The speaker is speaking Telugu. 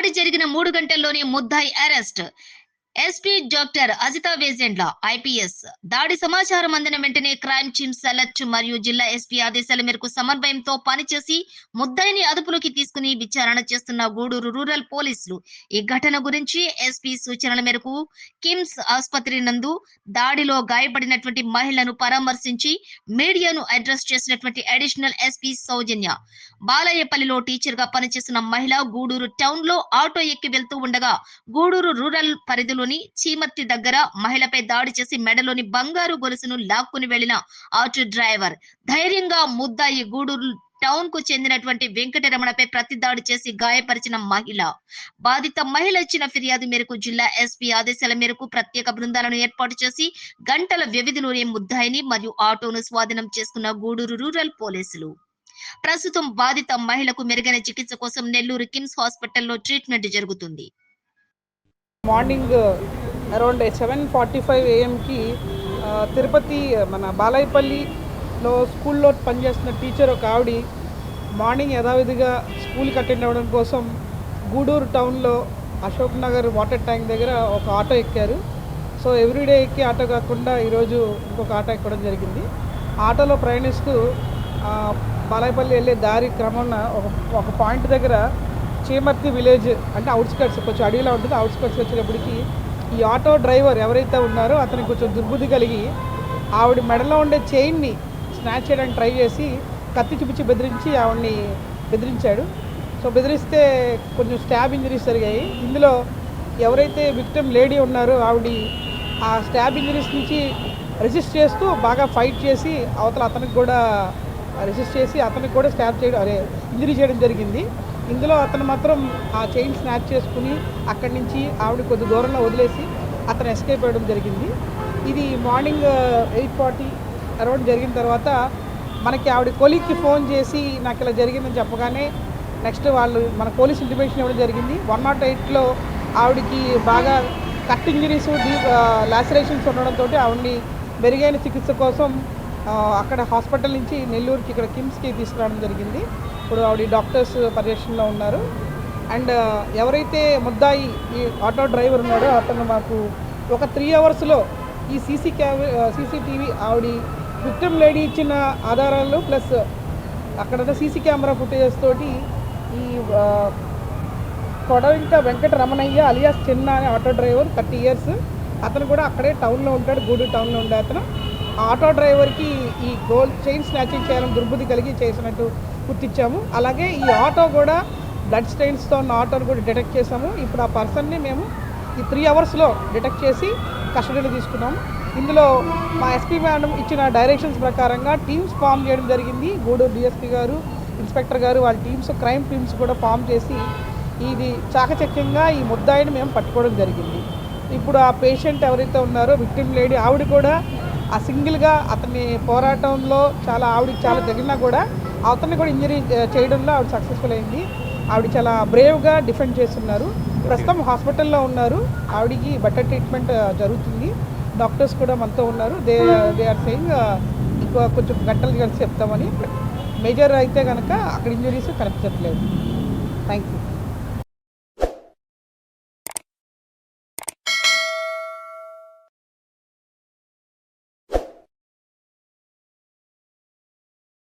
దాడి జరిగిన 3 గంటల్లోనే ముద్దాయి arrest. SP doctor Ajitha Vejendla IPS దాడి సమాచారం అందిన వెంటనే క్రైమ్ టీమ్స్ అలర్ట్ మరియు జిల్లా ఎస్పీ ఆదేశాల మేరకు సమన్వయంతో పనిచేసి ముద్దాయిని అదుపులోకి తీసుకుని విచారణ చేస్తున్న గూడూరు రూరల్ పోలీసులు. ఈ ఘటన గురించి ఎస్పీ సూచనల మేరకు కిమ్స్ ఆసుపత్రి నందు దాడిలో గాయపడినటువంటి మహిళను పరామర్శించి మీడియాను అడ్రస్ చేసినటువంటి అడిషనల్ ఎస్పీ సౌజన్య, బాలయ్యపల్లిలో టీచర్ గా పనిచేస్తున్న మహిళ గూడూరు టౌన్ లో ఆటో ఎక్కి వెళ్తూ ఉండగా గూడూరు రూరల్ పరిధిలో చీమర్తి దగ్గర మహిళపై దాడి చేసి మెడలోని బంగారు గొలుసును లాక్కుని వెళ్లిన ఆటో డ్రైవర్. ధైర్యంగా ముద్దాయి గూడూరు టౌన్ కు చెందినటువంటి వెంకటరమణపై ప్రతి దాడి చేసి గాయపరిచిన మహిళ. బాధిత మహిళ ఇచ్చిన ఫిర్యాదు మేరకు జిల్లా ఎస్పీ ఆదేశాల మేరకు ప్రత్యేక బృందాలను ఏర్పాటు చేసి గంటల వ్యవధిలోనే ముద్దాయిని మరియు ఆటోను స్వాధీనం చేసుకున్న గూడూరు రూరల్ పోలీసులు. ప్రస్తుతం బాధిత మహిళకు మెరుగైన చికిత్స కోసం నెల్లూరు కిమ్స్ హాస్పిటల్లో ట్రీట్మెంట్ జరుగుతుంది. మార్నింగ్ అరౌండ్ 7:45 AM తిరుపతి మన బాలాయపల్లిలో స్కూల్లో పనిచేస్తున్న టీచర్ ఒక ఆవిడ మార్నింగ్ యథావిధిగా స్కూల్కి అటెండ్ అవ్వడం కోసం గూడూరు టౌన్లో అశోక్ నగర్ వాటర్ ట్యాంక్ దగ్గర ఒక ఆటో ఎక్కారు. సో ఎవ్రీడే ఎక్కి ఆటో కాకుండా ఈరోజు ఇంకొక ఆటో ఎక్కడం జరిగింది. ఆటోలో ప్రయాణిస్తూ బాలాయపల్లి వెళ్ళే దారి క్రమంలో ఒక పాయింట్ దగ్గర చీమర్తి విలేజ్ అంటే అవుట్స్కట్స్, కొంచెం అడవిలో ఉంటుంది. అవుట్స్కట్స్ వచ్చేటప్పటికి ఈ ఆటో డ్రైవర్ ఎవరైతే ఉన్నారో అతనికి కొంచెం దుర్బుద్ధి కలిగి ఆవిడ మెడలో ఉండే చైన్ని స్నాచ్ చేయడానికి ట్రై చేసి కత్తి చూపించి ఆవిడని బెదిరించాడు. సో బెదిరిస్తే కొంచెం స్టాబ్ ఇంజరీస్ జరిగాయి. ఇందులో ఎవరైతే విక్టిమ్ లేడీ ఉన్నారో ఆవిడ ఆ స్టాబ్ ఇంజరీస్ నుంచి రెసిస్ట్ చేస్తూ బాగా ఫైట్ చేసి అవతల అతనికి కూడా స్టాబ్ చేయడం ఇంజరీ చేయడం జరిగింది. ఇందులో అతను మాత్రం ఆ చైన్ స్నాచ్ చేసుకుని అక్కడి నుంచి ఆవిడ కొద్ది దూరంలో వదిలేసి అతను ఎస్కేప్ అవ్వడం జరిగింది. ఇది మార్నింగ్ 8:40 అరౌండ్ జరిగిన తర్వాత మనకి ఆవిడ కొలీగ్కి ఫోన్ చేసి నాకు ఇలా జరిగిందని చెప్పగానే నెక్స్ట్ వాళ్ళు మన పోలీస్ ఇంటిమేషన్ ఇవ్వడం జరిగింది. 108లో ఆవిడకి బాగా కట్ ఇంజరీస్, డీప్ లాసరేషన్స్ ఉండడంతో ఆవిడని మెరుగైన చికిత్స కోసం అక్కడ హాస్పిటల్ నుంచి నెల్లూరుకి ఇక్కడ కిమ్స్కి తీసుకురావడం జరిగింది. ఇప్పుడు ఆవిడ డాక్టర్స్ పర్యవేక్షణలో ఉన్నారు. అండ్ ఎవరైతే ముద్దాయి ఈ ఆటో డ్రైవర్ ఉన్నాడో అతను మాకు ఒక 3 అవర్స్లో ఈ సీసీటీవీ ఆవిడ విక్టిమ్ లేడీ ఇచ్చిన ఆధారాలు ప్లస్ అక్కడ సీసీ కెమెరా ఫుటేజెస్ తోటి ఈ కొడవింక వెంకటరమణయ్య అలియాస్ చిన్న అనే ఆటో డ్రైవర్ 30 years అతను కూడా అక్కడే టౌన్లో ఉంటాడు, గూడూరు టౌన్లో ఉండే అతను. ఆటో డ్రైవర్కి ఈ గోల్డ్ చైన్ స్నాచింగ్ చేయాలని దుర్బుద్ధి కలిగి చేసినట్టు గుర్తించాము. అలాగే ఈ ఆటో కూడా బ్లడ్ స్టెయిన్స్తో ఉన్న ఆటోను కూడా డిటెక్ట్ చేసాము. ఇప్పుడు ఆ పర్సన్ని మేము ఈ 3 అవర్స్లో డిటెక్ట్ చేసి కస్టడీలో తీసుకున్నాము. ఇందులో మా ఎస్పీ మేడం ఇచ్చిన డైరెక్షన్స్ ప్రకారంగా టీమ్స్ ఫామ్ చేయడం జరిగింది. గూడూరు డిఎస్పీ గారు, ఇన్స్పెక్టర్ గారు వాళ్ళ టీమ్స్, క్రైమ్ టీమ్స్ కూడా ఫామ్ చేసి ఇది చాకచక్యంగా ఈ ముద్దాయిని మేము పట్టుకోవడం జరిగింది. ఇప్పుడు ఆ పేషెంట్ ఎవరైతే ఉన్నారో విక్టిమ్ లేడీ ఆవిడ కూడా ఆ సింగిల్గా అతని పోరాటంలో ఆవిడకి చాలా తగిలినా కూడా అతన్ని కూడా ఇంజరీ చేయడంలో ఆవిడ సక్సెస్ఫుల్ అయింది. ఆవిడ చాలా బ్రేవ్గా డిఫెండ్ చేస్తున్నారు. ప్రస్తుతం హాస్పిటల్లో ఉన్నారు. ఆవిడకి బెటర్ ట్రీట్మెంట్ జరుగుతుంది. డాక్టర్స్ కూడా మనతో ఉన్నారు. దే ఆర్ సెయింగ్ ఇంకో కొంచెం గంటలు కలిసి చెప్తామని. మేజర్ అయితే కనుక అక్కడ ఇంజరీస్ కనిపించట్లేదు. Thank you.